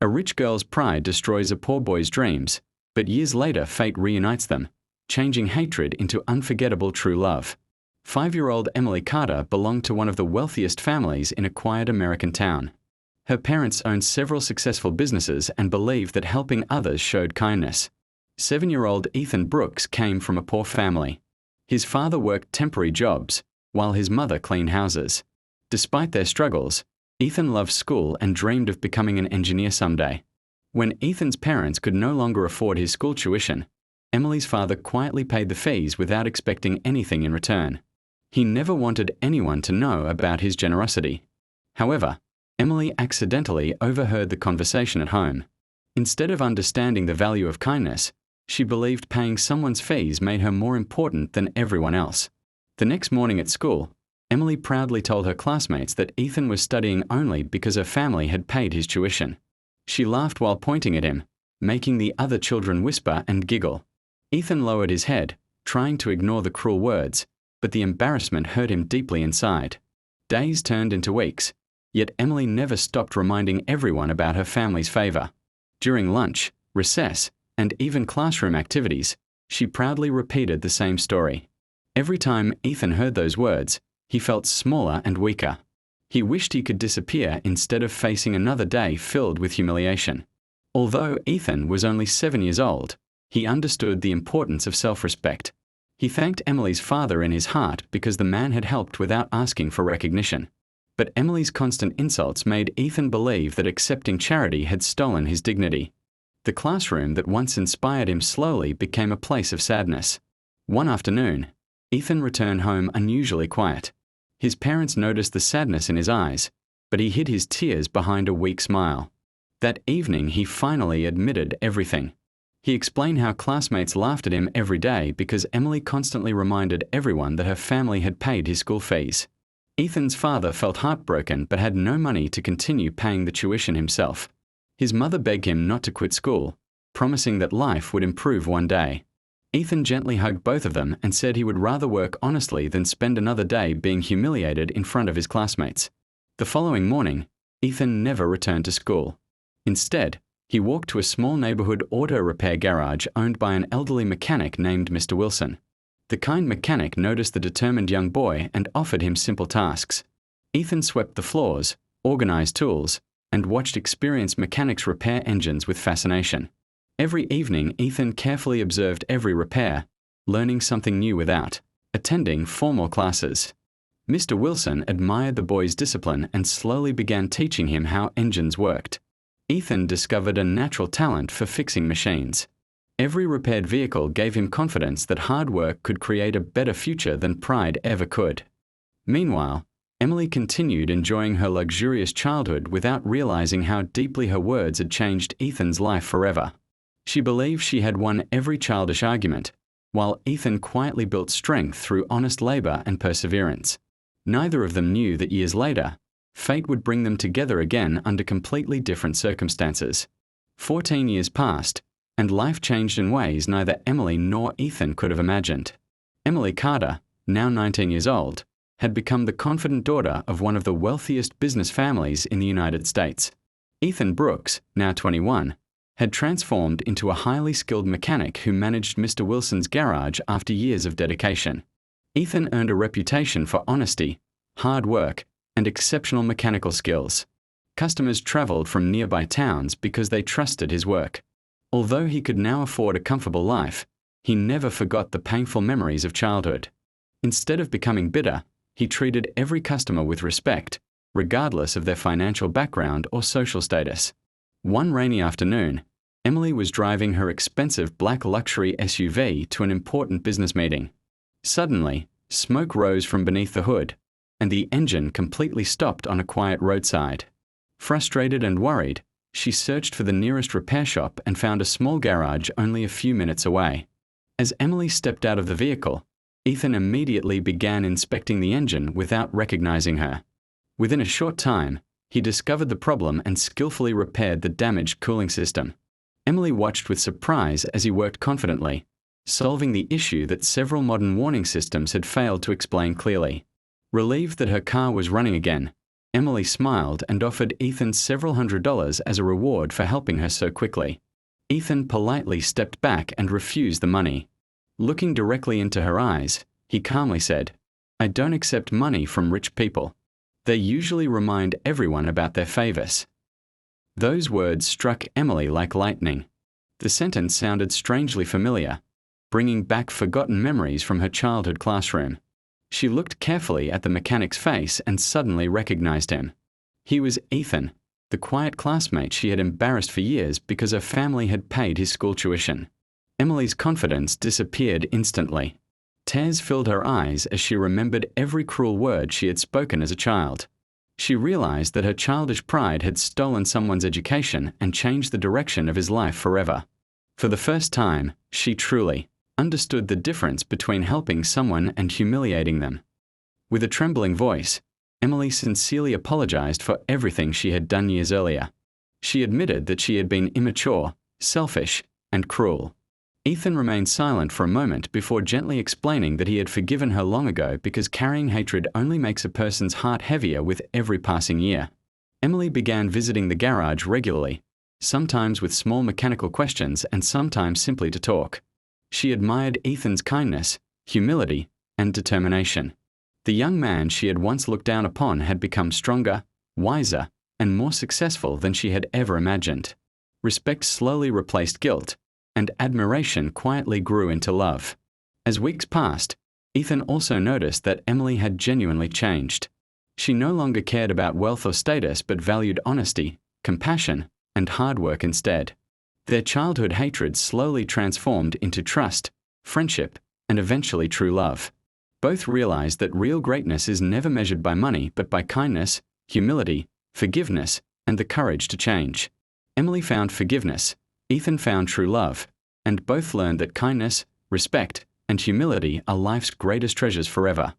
A rich girl's pride destroys a poor boy's dreams, but years later fate reunites them, changing hatred into unforgettable true love. 5-year-old Emily Carter belonged to one of the wealthiest families in a quiet American town. Her parents owned several successful businesses and believed that helping others showed kindness. 7-year-old Ethan Brooks came from a poor family. His father worked temporary jobs, while his mother cleaned houses. Despite their struggles, Ethan loved school and dreamed of becoming an engineer someday. When Ethan's parents could no longer afford his school tuition, Emily's father quietly paid the fees without expecting anything in return. He never wanted anyone to know about his generosity. However, Emily accidentally overheard the conversation at home. Instead of understanding the value of kindness, she believed paying someone's fees made her more important than everyone else. The next morning at school, Emily proudly told her classmates that Ethan was studying only because her family had paid his tuition. She laughed while pointing at him, making the other children whisper and giggle. Ethan lowered his head, trying to ignore the cruel words, but the embarrassment hurt him deeply inside. Days turned into weeks, yet Emily never stopped reminding everyone about her family's favor. During lunch, recess, and even classroom activities, she proudly repeated the same story. Every time Ethan heard those words, he felt smaller and weaker. He wished he could disappear instead of facing another day filled with humiliation. Although Ethan was only 7 years old, he understood the importance of self-respect. He thanked Emily's father in his heart because the man had helped without asking for recognition. But Emily's constant insults made Ethan believe that accepting charity had stolen his dignity. The classroom that once inspired him slowly became a place of sadness. One afternoon, Ethan returned home unusually quiet. His parents noticed the sadness in his eyes, but he hid his tears behind a weak smile. That evening, he finally admitted everything. He explained how classmates laughed at him every day because Emily constantly reminded everyone that her family had paid his school fees. Ethan's father felt heartbroken but had no money to continue paying the tuition himself. His mother begged him not to quit school, promising that life would improve one day. Ethan gently hugged both of them and said he would rather work honestly than spend another day being humiliated in front of his classmates. The following morning, Ethan never returned to school. Instead, he walked to a small neighborhood auto repair garage owned by an elderly mechanic named Mr. Wilson. The kind mechanic noticed the determined young boy and offered him simple tasks. Ethan swept the floors, organized tools, and watched experienced mechanics repair engines with fascination. Every evening, Ethan carefully observed every repair, learning something new without attending formal classes. Mr. Wilson admired the boy's discipline and slowly began teaching him how engines worked. Ethan discovered a natural talent for fixing machines. Every repaired vehicle gave him confidence that hard work could create a better future than pride ever could. Meanwhile, Emily continued enjoying her luxurious childhood without realizing how deeply her words had changed Ethan's life forever. She believed she had won every childish argument, while Ethan quietly built strength through honest labor and perseverance. Neither of them knew that years later, fate would bring them together again under completely different circumstances. 14 years passed, and life changed in ways neither Emily nor Ethan could have imagined. Emily Carter, now 19 years old, had become the confident daughter of one of the wealthiest business families in the United States. Ethan Brooks, now 21, had transformed into a highly skilled mechanic who managed Mr. Wilson's garage after years of dedication. Ethan earned a reputation for honesty, hard work, and exceptional mechanical skills. Customers traveled from nearby towns because they trusted his work. Although he could now afford a comfortable life, he never forgot the painful memories of childhood. Instead of becoming bitter, he treated every customer with respect, regardless of their financial background or social status. One rainy afternoon, Emily was driving her expensive black luxury SUV to an important business meeting. Suddenly, smoke rose from beneath the hood, and the engine completely stopped on a quiet roadside. Frustrated and worried, she searched for the nearest repair shop and found a small garage only a few minutes away. As Emily stepped out of the vehicle, Ethan immediately began inspecting the engine without recognizing her. Within a short time, he discovered the problem and skillfully repaired the damaged cooling system. Emily watched with surprise as he worked confidently, solving the issue that several modern warning systems had failed to explain clearly. Relieved that her car was running again, Emily smiled and offered Ethan several $100s as a reward for helping her so quickly. Ethan politely stepped back and refused the money. Looking directly into her eyes, he calmly said, "I don't accept money from rich people. They usually remind everyone about their favors." Those words struck Emily like lightning. The sentence sounded strangely familiar, bringing back forgotten memories from her childhood classroom. She looked carefully at the mechanic's face and suddenly recognized him. He was Ethan, the quiet classmate she had embarrassed for years because her family had paid his school tuition. Emily's confidence disappeared instantly. Tears filled her eyes as she remembered every cruel word she had spoken as a child. She realized that her childish pride had stolen someone's education and changed the direction of his life forever. For the first time, she truly understood the difference between helping someone and humiliating them. With a trembling voice, Emily sincerely apologized for everything she had done years earlier. She admitted that she had been immature, selfish, and cruel. Ethan remained silent for a moment before gently explaining that he had forgiven her long ago because carrying hatred only makes a person's heart heavier with every passing year. Emily began visiting the garage regularly, sometimes with small mechanical questions and sometimes simply to talk. She admired Ethan's kindness, humility, and determination. The young man she had once looked down upon had become stronger, wiser, and more successful than she had ever imagined. Respect slowly replaced guilt, and admiration quietly grew into love. As weeks passed, Ethan also noticed that Emily had genuinely changed. She no longer cared about wealth or status but valued honesty, compassion, and hard work instead. Their childhood hatred slowly transformed into trust, friendship, and eventually true love. Both realized that real greatness is never measured by money but by kindness, humility, forgiveness, and the courage to change. Emily found forgiveness, Ethan found true love, and both learned that kindness, respect, and humility are life's greatest treasures forever.